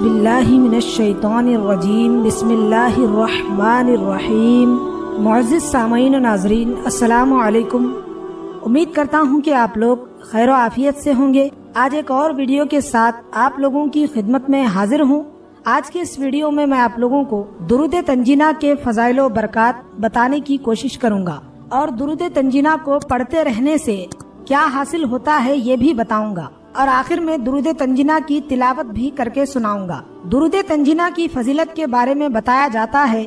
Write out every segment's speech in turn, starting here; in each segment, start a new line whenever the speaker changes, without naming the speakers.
باللہ من الشیطان الرجیم بسم اللہ الرحمن الرحیم۔ معزز سامعین و ناظرین، السلام علیکم۔ امید کرتا ہوں کہ آپ لوگ خیر و عافیت سے ہوں گے۔ آج ایک اور ویڈیو کے ساتھ آپ لوگوں کی خدمت میں حاضر ہوں۔ آج کے اس ویڈیو میں آپ لوگوں کو درود تنجینہ کے فضائل و برکات بتانے کی کوشش کروں گا اور درود تنجینہ کو پڑھتے رہنے سے کیا حاصل ہوتا ہے یہ بھی بتاؤں گا، اور آخر میں درود تنجینہ کی تلاوت بھی کر کے سناؤں گا۔ درود تنجینہ کی فضیلت کے بارے میں بتایا جاتا ہے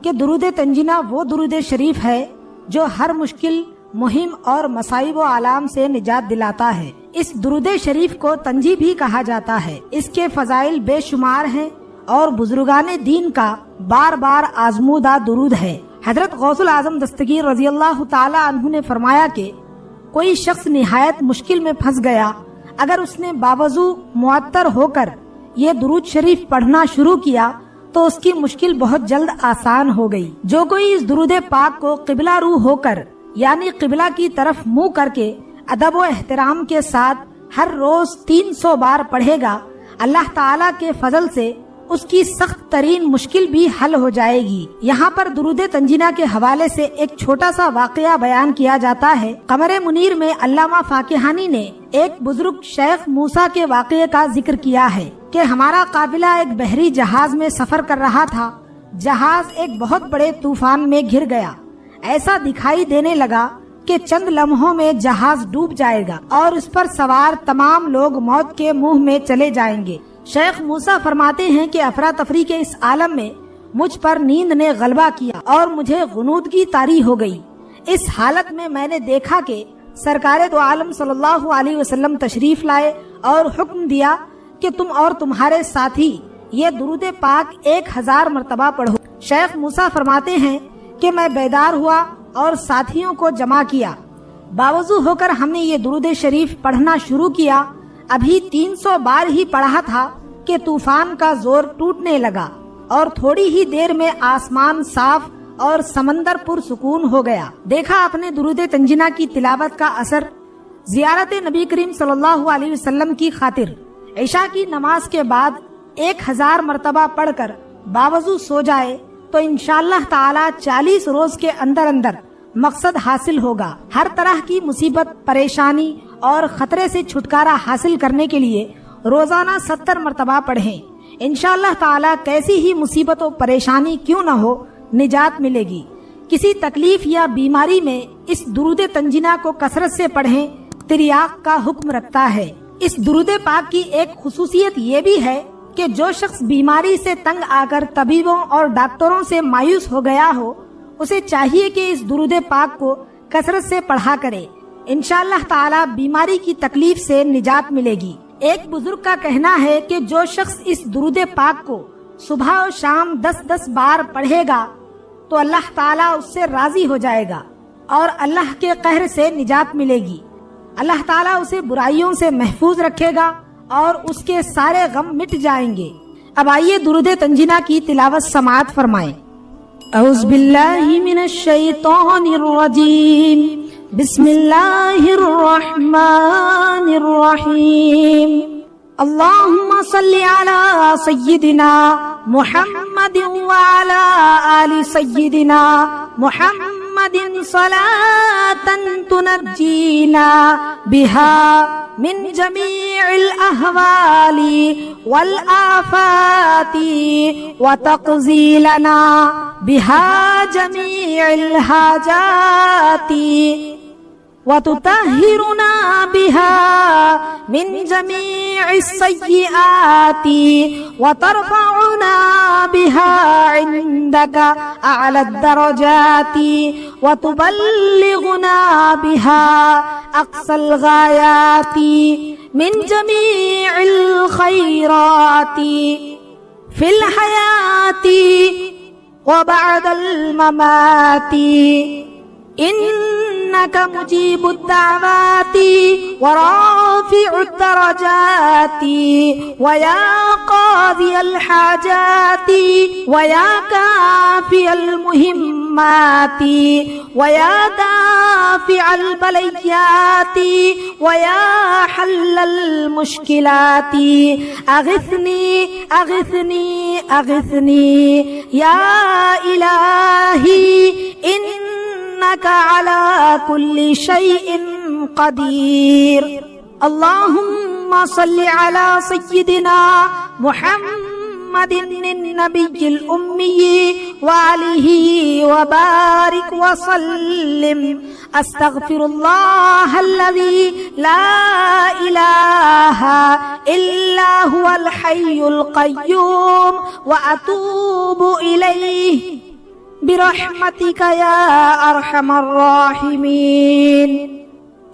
کہ درود تنجینہ وہ درود شریف ہے جو ہر مشکل، مہم اور مصائب و آلام سے نجات دلاتا ہے۔ اس درود شریف کو تنجی بھی کہا جاتا ہے۔ اس کے فضائل بے شمار ہیں اور بزرگان دین کا بار بار آزمودہ درود ہے۔ حضرت غوث العظم دستگیر رضی اللہ تعالی عنہ نے فرمایا کہ کوئی شخص نہایت مشکل میں پھنس گیا، اگر اس نے باوضو معطر ہو کر یہ درود شریف پڑھنا شروع کیا تو اس کی مشکل بہت جلد آسان ہو گئی۔ جو کوئی اس درود پاک کو قبلہ رو ہو کر یعنی قبلہ کی طرف منہ کر کے ادب و احترام کے ساتھ ہر روز 300 بار پڑھے گا، اللہ تعالیٰ کے فضل سے اس کی سخت ترین مشکل بھی حل ہو جائے گی۔ یہاں پر درود تنجینہ کے حوالے سے ایک چھوٹا سا واقعہ بیان کیا جاتا ہے۔ قمر منیر میں علامہ فاقہانی نے ایک بزرگ شیخ موسیٰ کے واقعے کا ذکر کیا ہے کہ ہمارا قافلہ ایک بحری جہاز میں سفر کر رہا تھا۔ جہاز ایک بہت بڑے طوفان میں گھر گیا۔ ایسا دکھائی دینے لگا کہ چند لمحوں میں جہاز ڈوب جائے گا اور اس پر سوار تمام لوگ موت کے منہ میں چلے جائیں گے۔ شیخ موسیٰ فرماتے ہیں کہ افراتفری کے اس عالم میں مجھ پر نیند نے غلبہ کیا اور مجھے غنودگی طاری ہو گئی۔ اس حالت میں میں نے دیکھا کہ سرکار دو عالم صلی اللہ علیہ وسلم تشریف لائے اور حکم دیا کہ تم اور تمہارے ساتھی یہ درود پاک 1000 مرتبہ پڑھو۔ شیخ موسیٰ فرماتے ہیں کہ میں بیدار ہوا اور ساتھیوں کو جمع کیا۔ باوضو ہو کر ہم نے یہ درود شریف پڑھنا شروع کیا۔ ابھی 300 بار ہی پڑھا تھا کہ طوفان کا زور ٹوٹنے لگا اور تھوڑی ہی دیر میں آسمان صاف اور سمندر پرسکون ہو گیا۔ دیکھا اپنے درود تنجینہ کی تلاوت کا اثر۔ زیارت نبی کریم صلی اللہ علیہ وسلم کی خاطر عشاء کی نماز کے بعد 1000 مرتبہ پڑھ کر باوضو سو جائے تو انشاءاللہ تعالی 40 روز کے اندر اندر مقصد حاصل ہوگا۔ ہر طرح کی مصیبت، پریشانی اور خطرے سے چھٹکارا حاصل کرنے کے لیے روزانہ 70 مرتبہ پڑھیں۔ انشاءاللہ تعالی کیسی ہی مصیبت و پریشانی کیوں نہ ہو، نجات ملے گی۔ کسی تکلیف یا بیماری میں اس درود تنجینہ کو کثرت سے پڑھیں، تریاق کا حکم رکھتا ہے۔ اس درود پاک کی ایک خصوصیت یہ بھی ہے کہ جو شخص بیماری سے تنگ آ کر طبیبوں اور ڈاکٹروں سے مایوس ہو گیا ہو، اسے چاہیے کہ اس درود پاک کو کثرت سے پڑھا کرے۔ انشاءاللہ تعالی بیماری کی تکلیف سے نجات ملے گی۔ ایک بزرگ کا کہنا ہے کہ جو شخص اس درود پاک کو صبح و شام 10 بار پڑھے گا تو اللہ تعالی اس سے راضی ہو جائے گا اور اللہ کے قہر سے نجات ملے گی۔ اللہ تعالی اسے برائیوں سے محفوظ رکھے گا اور اس کے سارے غم مٹ جائیں گے۔ اب آئیے درود تنجینہ کی تلاوت سماعت فرمائیں۔ اعوذ باللہ من الشیطان الرجیم، بسم اللہ الرحمن الرحیم۔ اللہم صلی علی سیدنا محمد وعلی آل سیدنا محمد صلاة تنجینا بها من جميع الأهوال والآفات وتقضي لنا بها جميع الحاجات وتطهرنا بها من جميع السيئات وترفعنا بها عندك أعلى الدرجات وتبلغنا بها أقصى الغايات من جميع الخيرات في الحياة وبعد الممات إنك مجيب الدعوات ورافع الدرجات ويا قاضي الحاجات ويا كافي المهمات ويا دافع دافع البلیات ویا حل المشکلات اغثنی اغثنی اغثنی یا الہی انک علی کل شیء قدیر اللہم صل علی سیدنا محمد النبی الأمی وآلہ وبارک وسلم استغفر اللہ الذی لا الہ الا هو الحی القیوم واتوب الیہ برحمتک یا ارحم الراحمین۔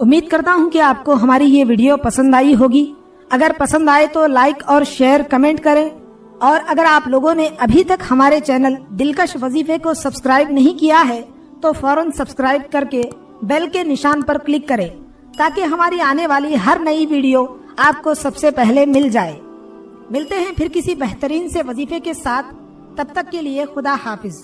امید کرتا ہوں کہ آپ کو ہماری یہ ویڈیو پسند آئی ہوگی۔ اگر پسند آئے تو لائک اور شیئر کمنٹ کریں، اور اگر آپ لوگوں نے ابھی تک ہمارے چینل دلکش وظیفے کو سبسکرائب نہیں کیا ہے تو فوراً سبسکرائب کر کے بیل کے نشان پر کلک کریں تاکہ ہماری آنے والی ہر نئی ویڈیو آپ کو سب سے پہلے مل جائے۔ ملتے ہیں پھر کسی بہترین سے وظیفے کے ساتھ، تب تک کے لیے خدا حافظ۔